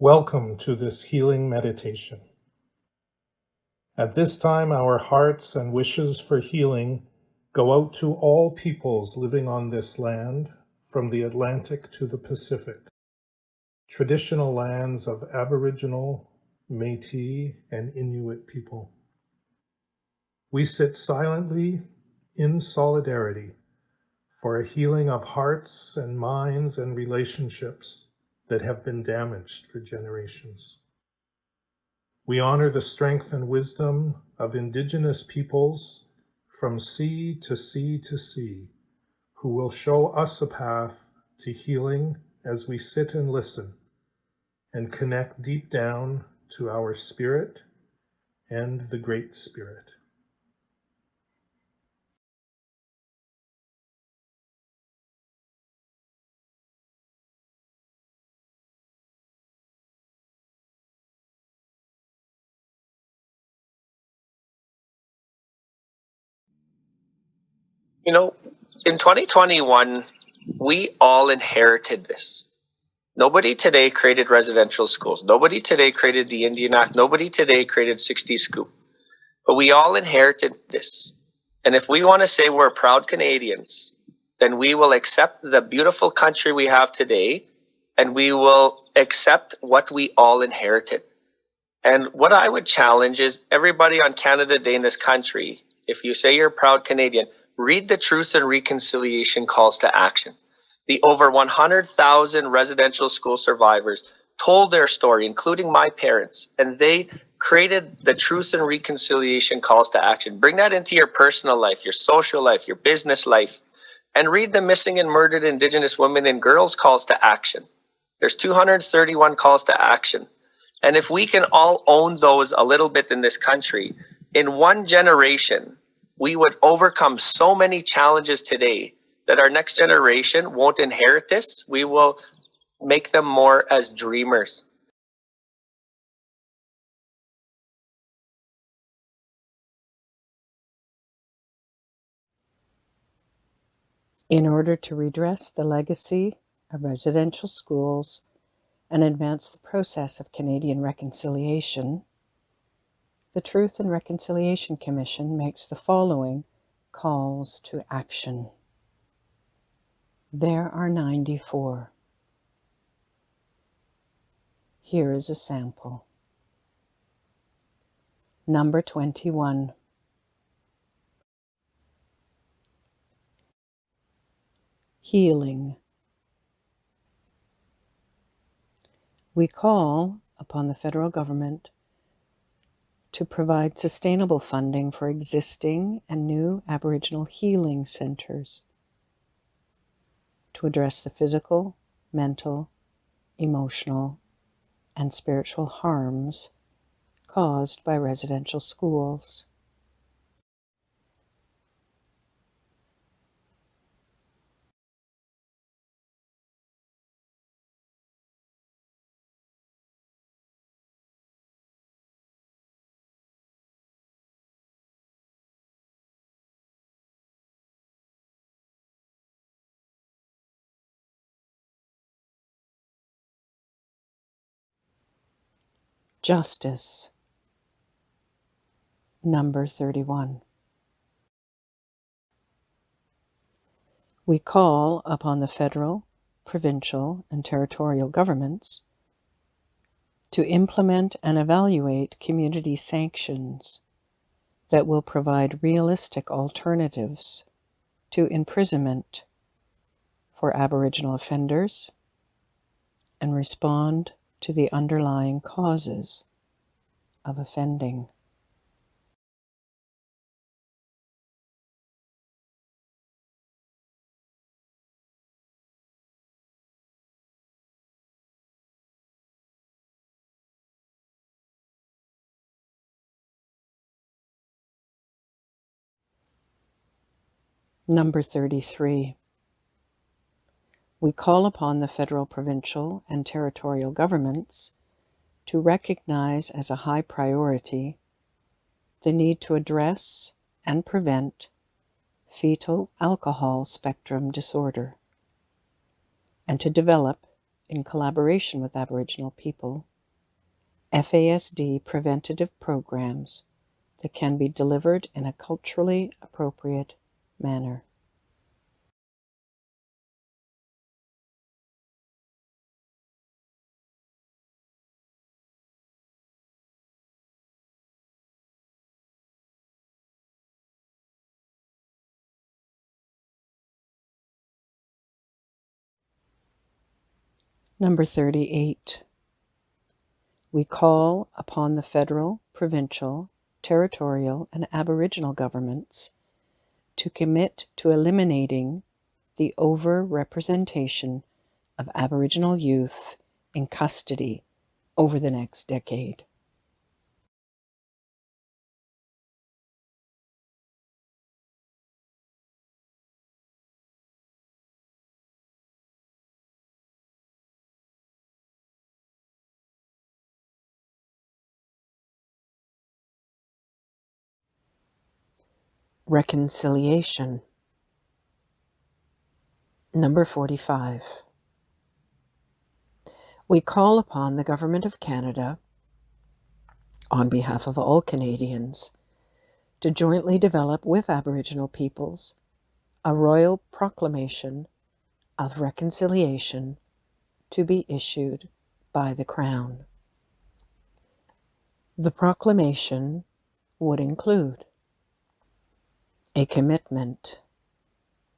Welcome to this healing meditation. At this time, our hearts and wishes for healing go out to all peoples living on this land, from the Atlantic to the Pacific, traditional lands of Aboriginal, Métis, and Inuit people. We sit silently in solidarity for a healing of hearts and minds and relationships that have been damaged for generations. We honor the strength and wisdom of Indigenous peoples from sea to sea to sea, who will show us a path to healing as we sit and listen and connect deep down to our spirit and the Great Spirit. You know, in 2021, we all inherited this. Nobody today created residential schools. Nobody today created the Indian Act. Nobody today created 60 Scoop. But we all inherited this. And if we want to say we're proud Canadians, then we will accept the beautiful country we have today, and we will accept what we all inherited. And what I would challenge is everybody on Canada Day in this country, if you say you're a proud Canadian, read the Truth and Reconciliation calls to action. The over 100,000 residential school survivors told their story, including my parents, and they created the Truth and Reconciliation calls to action. Bring that into your personal life, your social life, your business life, and read the Missing and Murdered Indigenous Women and Girls calls to action. There's 231 calls to action. And if we can all own those a little bit in this country, in one generation, we would overcome so many challenges today that our next generation won't inherit this. We will make them more as dreamers. In order to redress the legacy of residential schools and advance the process of Canadian reconciliation, the Truth and Reconciliation Commission makes the following calls to action. There are 94. Here is a sample. Number 21. Healing. We call upon the federal government to provide sustainable funding for existing and new Aboriginal healing centres to address the physical, mental, emotional, and spiritual harms caused by residential schools. Justice. Number 31. We call upon the federal, provincial, and territorial governments to implement and evaluate community sanctions that will provide realistic alternatives to imprisonment for Aboriginal offenders and respond to the underlying causes of offending. Number 33. We call upon the federal, provincial, and territorial governments to recognize as a high priority the need to address and prevent fetal alcohol spectrum disorder, and to develop in collaboration with Aboriginal people, FASD preventative programs that can be delivered in a culturally appropriate manner. Number 38. We call upon the federal, provincial, territorial, and Aboriginal governments to commit to eliminating the over-representation of Aboriginal youth in custody over the next decade. Reconciliation. Number 45. We call upon the Government of Canada, on behalf of all Canadians, to jointly develop with Aboriginal peoples a royal proclamation of reconciliation to be issued by the Crown. The proclamation would include a commitment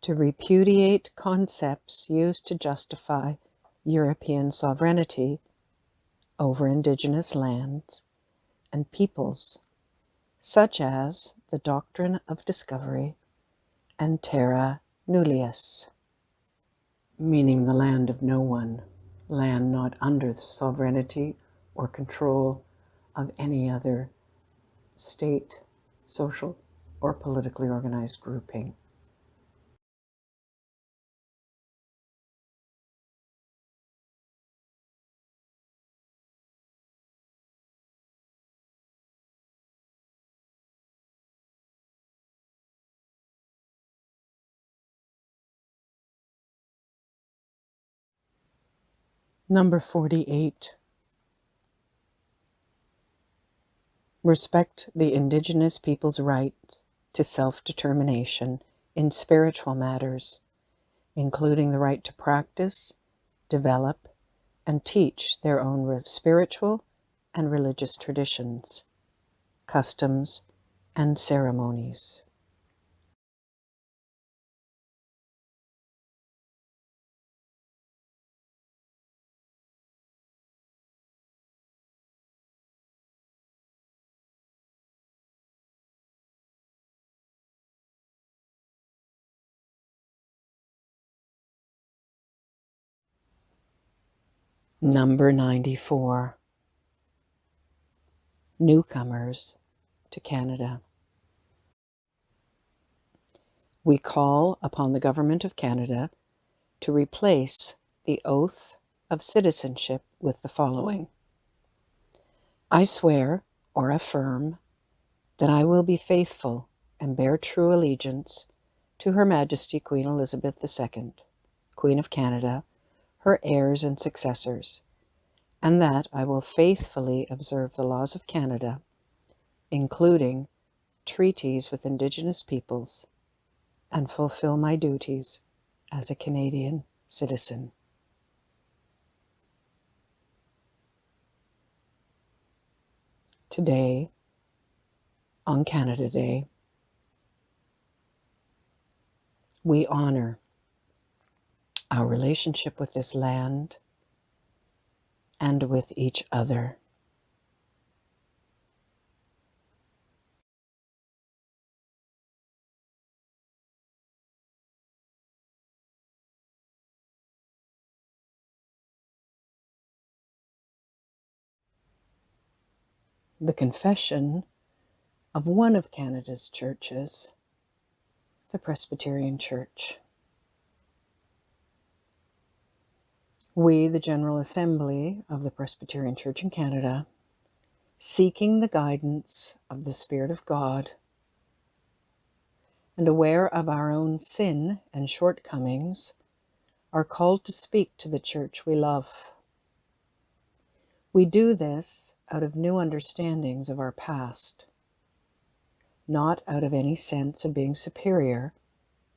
to repudiate concepts used to justify European sovereignty over Indigenous lands and peoples, such as the doctrine of discovery and terra nullius, meaning the land of no one, land not under the sovereignty or control of any other state, social, or politically organized grouping. Number 48. Respect the Indigenous people's right to self-determination in spiritual matters, including the right to practice, develop, and teach their own spiritual and religious traditions, customs, and ceremonies. Number 94. Newcomers to Canada. We call upon the Government of Canada to replace the oath of citizenship with the following. I swear or affirm that I will be faithful and bear true allegiance to Her Majesty Queen Elizabeth II, Queen of Canada, her heirs and successors, and that I will faithfully observe the laws of Canada, including treaties with Indigenous peoples, and fulfill my duties as a Canadian citizen. Today, on Canada Day, we honor our relationship with this land and with each other. The confession of one of Canada's churches, the Presbyterian Church. We, the General Assembly of the Presbyterian Church in Canada, seeking the guidance of the Spirit of God and aware of our own sin and shortcomings, are called to speak to the church we love. We do this out of new understandings of our past, not out of any sense of being superior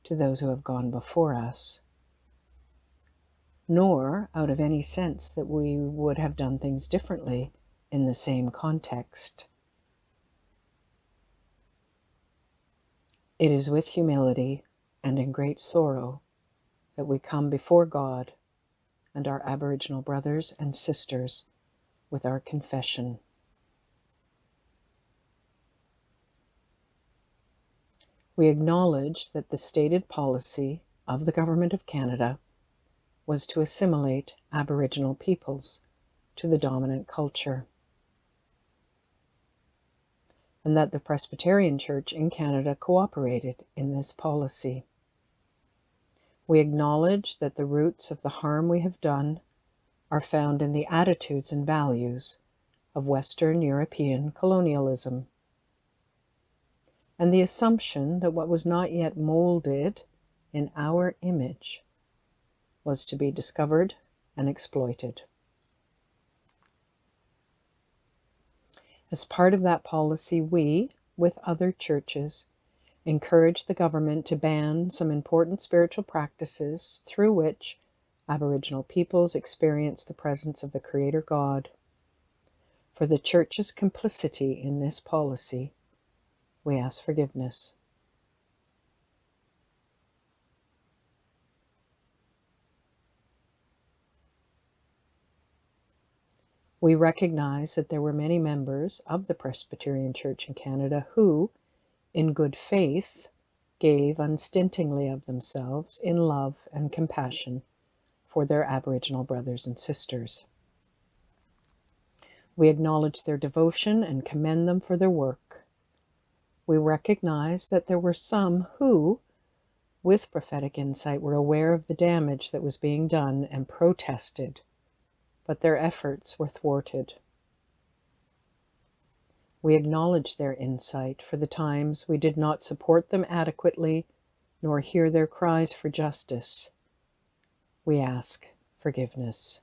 to those who have gone before us, nor out of any sense that we would have done things differently in the same context. It is with humility and in great sorrow that we come before God and our Aboriginal brothers and sisters with our confession. We acknowledge that the stated policy of the Government of Canada was to assimilate Aboriginal peoples to the dominant culture, and that the Presbyterian Church in Canada cooperated in this policy. We acknowledge that the roots of the harm we have done are found in the attitudes and values of Western European colonialism, and the assumption that what was not yet molded in our image was to be discovered and exploited. As part of that policy, we, with other churches, encourage the government to ban some important spiritual practices through which Aboriginal peoples experience the presence of the Creator God. For the Church's complicity in this policy, we ask forgiveness. We recognize that there were many members of the Presbyterian Church in Canada who, in good faith, gave unstintingly of themselves in love and compassion for their Aboriginal brothers and sisters. We acknowledge their devotion and commend them for their work. We recognize that there were some who, with prophetic insight, were aware of the damage that was being done and protested, but their efforts were thwarted. We acknowledge their insight for the times we did not support them adequately nor hear their cries for justice. We ask forgiveness.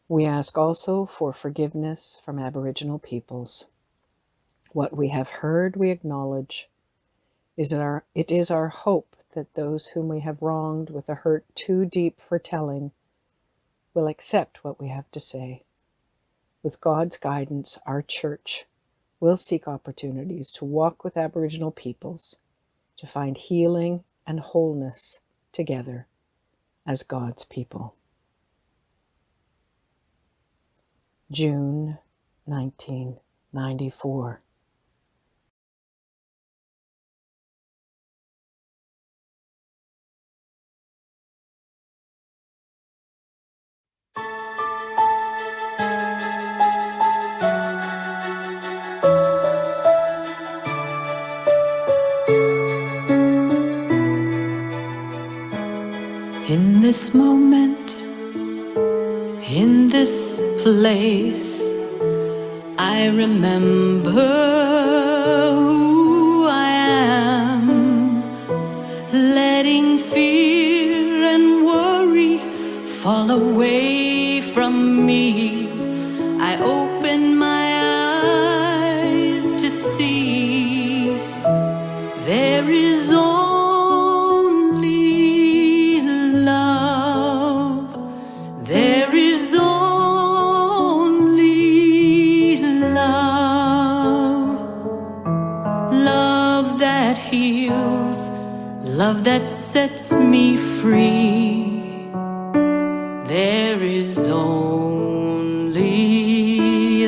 We ask also for forgiveness from Aboriginal peoples. What we have heard, we acknowledge. It is our hope that those whom we have wronged with a hurt too deep for telling will accept what we have to say. With God's guidance, our church will seek opportunities to walk with Aboriginal peoples, to find healing and wholeness together as God's people. June 1994. In this moment, in this place, I remember who I am, letting fear and worry fall away from me. I open my eyes to see there is only love. There is only love. Love that heals, love that sets me free. There is only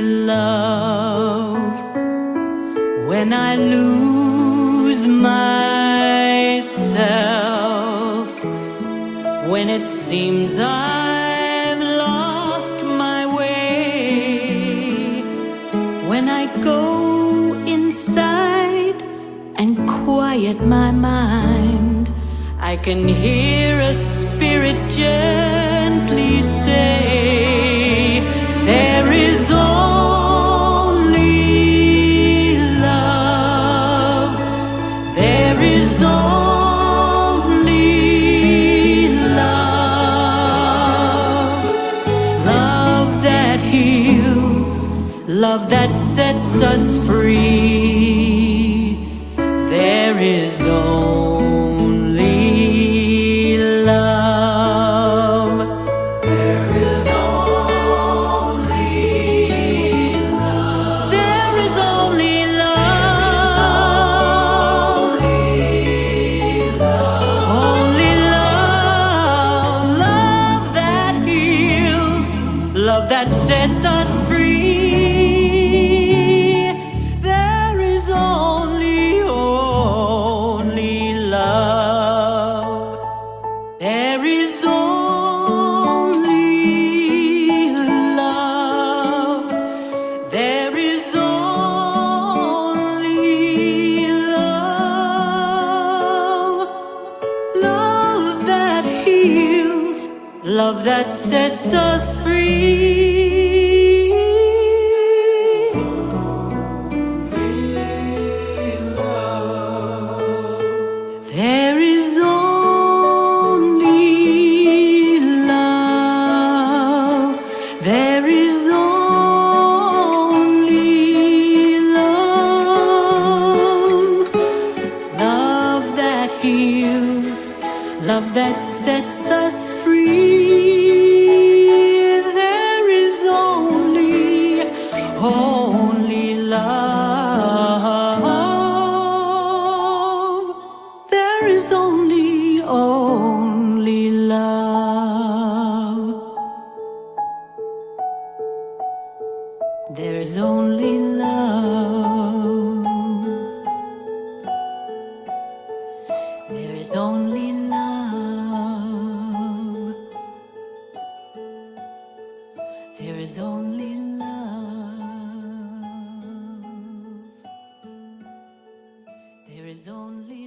love. When I lose myself, when it seems I've lost my way, when I go inside and quiet my mind, I can hear a spirit gently say, there is only love. is only love. Love that heals, love that sets us free. There is only love. There is only love. There is only love. Only love. Love that heals, love that sets us free. There is only love. There is only love. There is only love. Love that heals, love that sets us free. There is only love. There is only love. Love that heals, love that sets us free. There is only love. There is only love. There is only love. There is only love. There is only love. There is only